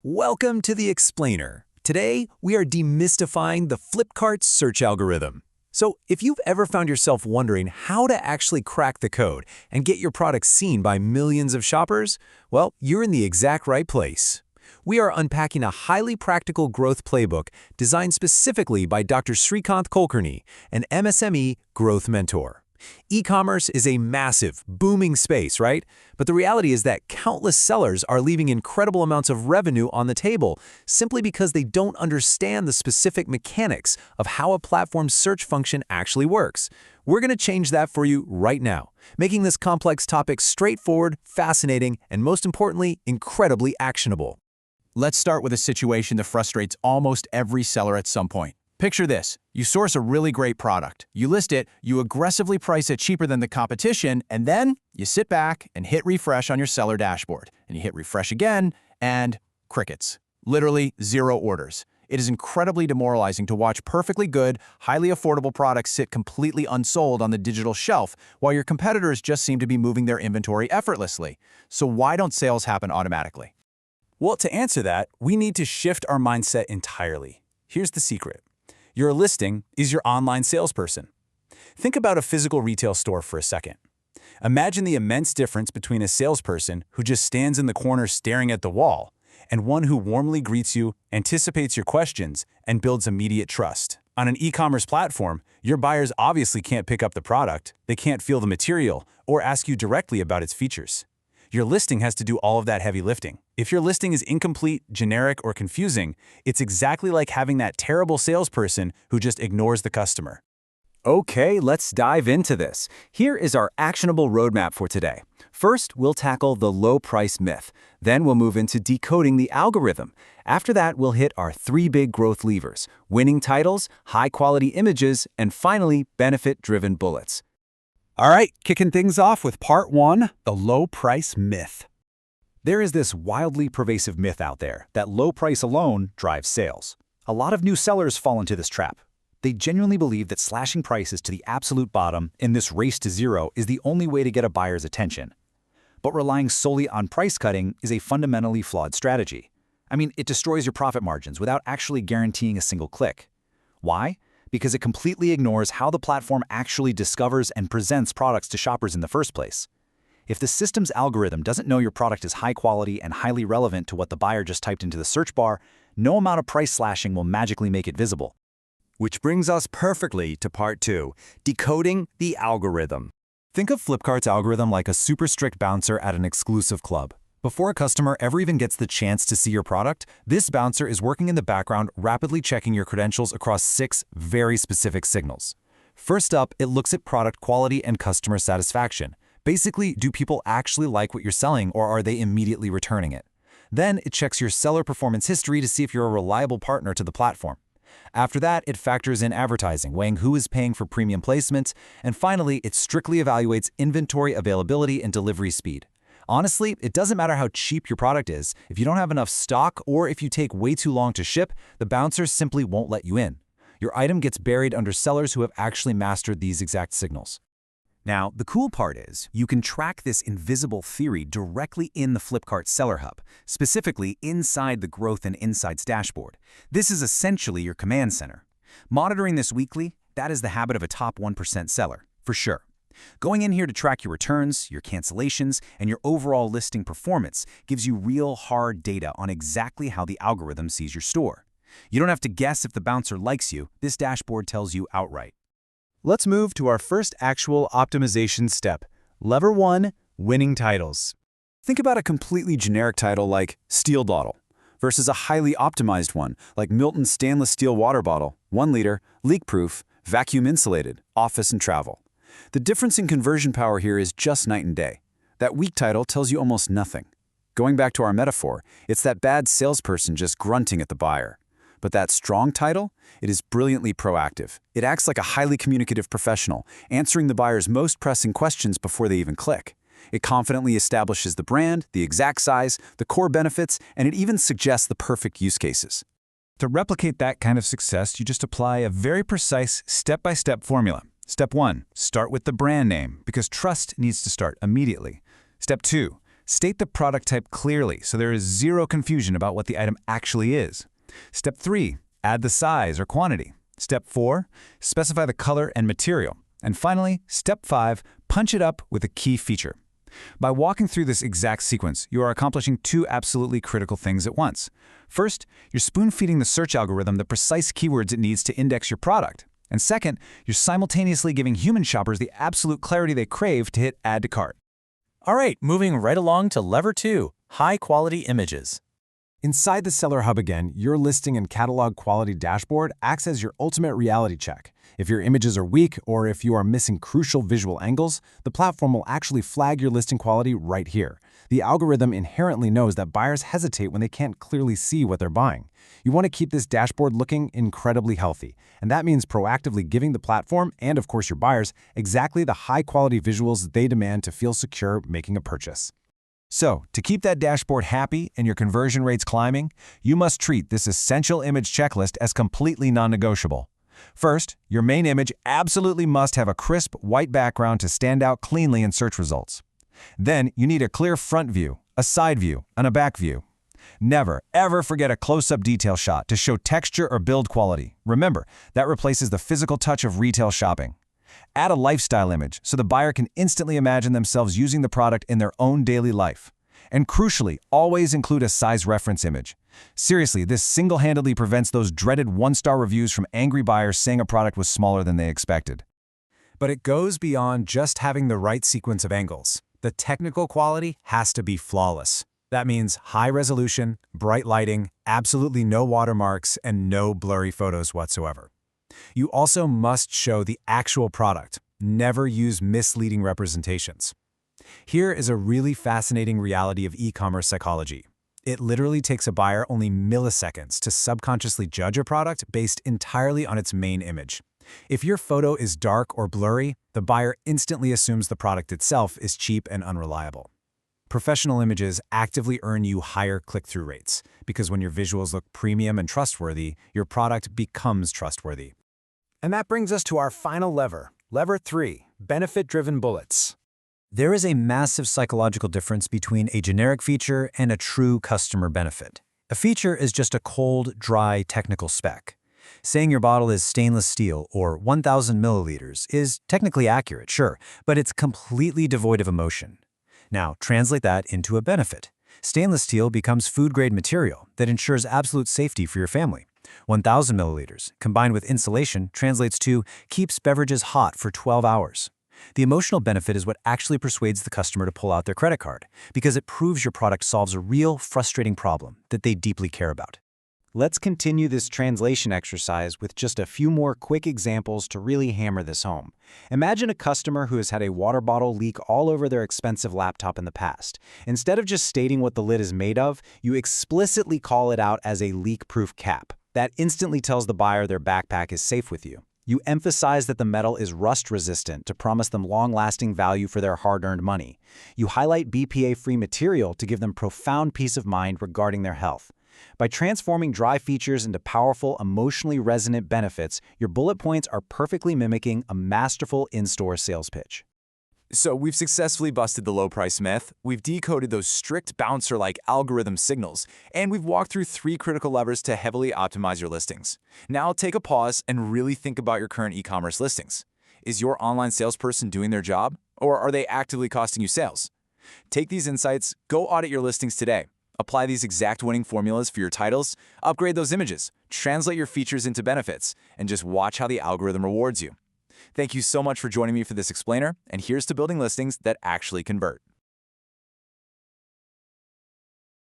Welcome to the Explainer. Today, we are demystifying the Flipkart search algorithm. So, if you've ever found yourself wondering how to actually crack the code and get your product seen by millions of shoppers, well, you're in the exact right place. We are unpacking a highly practical growth playbook designed specifically by Dr. Srikanth Kulkarni, an MSME growth mentor. E-commerce is a massive, booming space, right? But the reality is that countless sellers are leaving incredible amounts of revenue on the table simply because they don't understand the specific mechanics of how a platform's search function actually works. We're going to change that for you right now, making this complex topic straightforward, fascinating, and most importantly, incredibly actionable. Let's start with a situation that frustrates almost every seller at some point. Picture this. You source a really great product. You list it, you aggressively price it cheaper than the competition, and then you sit back and hit refresh on your seller dashboard. And you hit refresh again, and crickets. Literally 0 orders. It is incredibly demoralizing to watch perfectly good, highly affordable products sit completely unsold on the digital shelf, while your competitors just seem to be moving their inventory effortlessly. So why don't sales happen automatically? Well, to answer that, we need to shift our mindset entirely. Here's the secret. Your listing is your online salesperson. Think about a physical retail store for a second. Imagine the immense difference between a salesperson who just stands in the corner staring at the wall and one who warmly greets you, anticipates your questions, and builds immediate trust. On an e-commerce platform, your buyers obviously can't pick up the product, they can't feel the material, or ask you directly about its features. Your listing has to do all of that heavy lifting. If your listing is incomplete, generic, or confusing, it's exactly like having that terrible salesperson who just ignores the customer. Okay, let's dive into this. Here is our actionable roadmap for today. First, we'll tackle the low price myth. Then we'll move into decoding the algorithm. After that, we'll hit our 3 big growth levers: winning titles, high-quality images, and finally, benefit-driven bullets. All right, kicking things off with part 1, the low price myth. There is this wildly pervasive myth out there that low price alone drives sales. A lot of new sellers fall into this trap. They genuinely believe that slashing prices to the absolute bottom in this race to zero is the only way to get a buyer's attention. But relying solely on price cutting is a fundamentally flawed strategy. I mean, it destroys your profit margins without actually guaranteeing a single click. Why? Because it completely ignores how the platform actually discovers and presents products to shoppers in the first place. If the system's algorithm doesn't know your product is high quality and highly relevant to what the buyer just typed into the search bar, no amount of price slashing will magically make it visible. Which brings us perfectly to part 2, decoding the algorithm. Think of Flipkart's algorithm like a super strict bouncer at an exclusive club. Before a customer ever even gets the chance to see your product, this bouncer is working in the background, rapidly checking your credentials across 6 very specific signals. First up, it looks at product quality and customer satisfaction. Basically, do people actually like what you're selling, or are they immediately returning it? Then it checks your seller performance history to see if you're a reliable partner to the platform. After that, it factors in advertising, weighing who is paying for premium placements, and finally, it strictly evaluates inventory availability and delivery speed. Honestly, it doesn't matter how cheap your product is. If you don't have enough stock or if you take way too long to ship, the bouncer simply won't let you in. Your item gets buried under sellers who have actually mastered these exact signals. Now, the cool part is you can track this invisible theory directly in the Flipkart Seller Hub, specifically inside the Growth and Insights dashboard. This is essentially your command center. Monitoring this weekly, that is the habit of a top 1% seller, for sure. Going in here to track your returns, your cancellations, and your overall listing performance gives you real hard data on exactly how the algorithm sees your store. You don't have to guess if the bouncer likes you. This dashboard tells you outright. Let's move to our first actual optimization step. Lever 1, winning titles. Think about a completely generic title like Steel Bottle versus a highly optimized one like Milton Stainless Steel Water Bottle, 1 liter, leak-proof, vacuum insulated, office and travel. The difference in conversion power here is just night and day. That weak title tells you almost nothing. Going back to our metaphor, it's that bad salesperson just grunting at the buyer. But that strong title, it is brilliantly proactive. It acts like a highly communicative professional, answering the buyer's most pressing questions before they even click. It confidently establishes the brand, the exact size, the core benefits, and it even suggests the perfect use cases. To replicate that kind of success, you just apply a very precise step-by-step formula. Step 1, start with the brand name, because trust needs to start immediately. Step 2, State the product type clearly so there is zero confusion about what the item actually is. Step 3. Add the size or quantity. Step 4. Specify the color and material. And finally, Step 5. Punch it up with a key feature. By walking through this exact sequence, you are accomplishing two absolutely critical things at once. First, you're spoon-feeding the search algorithm the precise keywords it needs to index your product. And second, you're simultaneously giving human shoppers the absolute clarity they crave to hit Add to Cart. All right, moving right along to lever 2, high-quality images. Inside the Seller Hub again, your listing and catalog quality dashboard acts as your ultimate reality check. If your images are weak or if you are missing crucial visual angles, the platform will actually flag your listing quality right here. The algorithm inherently knows that buyers hesitate when they can't clearly see what they're buying. You want to keep this dashboard looking incredibly healthy, and that means proactively giving the platform and, of course, your buyers exactly the high-quality visuals they demand to feel secure making a purchase. So, to keep that dashboard happy and your conversion rates climbing, you must treat this essential image checklist as completely non-negotiable. First, your main image absolutely must have a crisp, white background to stand out cleanly in search results. Then, you need a clear front view, a side view, and a back view. Never, ever forget a close-up detail shot to show texture or build quality. Remember, that replaces the physical touch of retail shopping. Add a lifestyle image so the buyer can instantly imagine themselves using the product in their own daily life. And crucially, always include a size reference image. Seriously, this single-handedly prevents those dreaded one-star reviews from angry buyers saying a product was smaller than they expected. But it goes beyond just having the right sequence of angles. The technical quality has to be flawless. That means high resolution, bright lighting, absolutely no watermarks, and no blurry photos whatsoever. You also must show the actual product. Never use misleading representations. Here is a really fascinating reality of e-commerce psychology. It literally takes a buyer only milliseconds to subconsciously judge a product based entirely on its main image. If your photo is dark or blurry, the buyer instantly assumes the product itself is cheap and unreliable. Professional images actively earn you higher click-through rates, because when your visuals look premium and trustworthy, your product becomes trustworthy. And that brings us to our final lever, lever 3, benefit-driven bullets. There is a massive psychological difference between a generic feature and a true customer benefit. A feature is just a cold, dry, technical spec. Saying your bottle is stainless steel or 1,000 milliliters is technically accurate, sure, but it's completely devoid of emotion. Now, translate that into a benefit. Stainless steel becomes food-grade material that ensures absolute safety for your family. 1,000 milliliters, combined with insulation, translates to keeps beverages hot for 12 hours. The emotional benefit is what actually persuades the customer to pull out their credit card, because it proves your product solves a real, frustrating problem that they deeply care about. Let's continue this translation exercise with just a few more quick examples to really hammer this home. Imagine a customer who has had a water bottle leak all over their expensive laptop in the past. Instead of just stating what the lid is made of, you explicitly call it out as a leak-proof cap. That instantly tells the buyer their backpack is safe with you. You emphasize that the metal is rust-resistant to promise them long-lasting value for their hard-earned money. You highlight BPA-free material to give them profound peace of mind regarding their health. By transforming dry features into powerful, emotionally resonant benefits, your bullet points are perfectly mimicking a masterful in-store sales pitch. So we've successfully busted the low price myth, we've decoded those strict bouncer-like algorithm signals, and we've walked through 3 critical levers to heavily optimize your listings. Now take a pause and really think about your current e-commerce listings. Is your online salesperson doing their job, or are they actively costing you sales? Take these insights, go audit your listings today. Apply these exact winning formulas for your titles, upgrade those images, translate your features into benefits, and just watch how the algorithm rewards you. Thank you so much for joining me for this explainer, and here's to building listings that actually convert.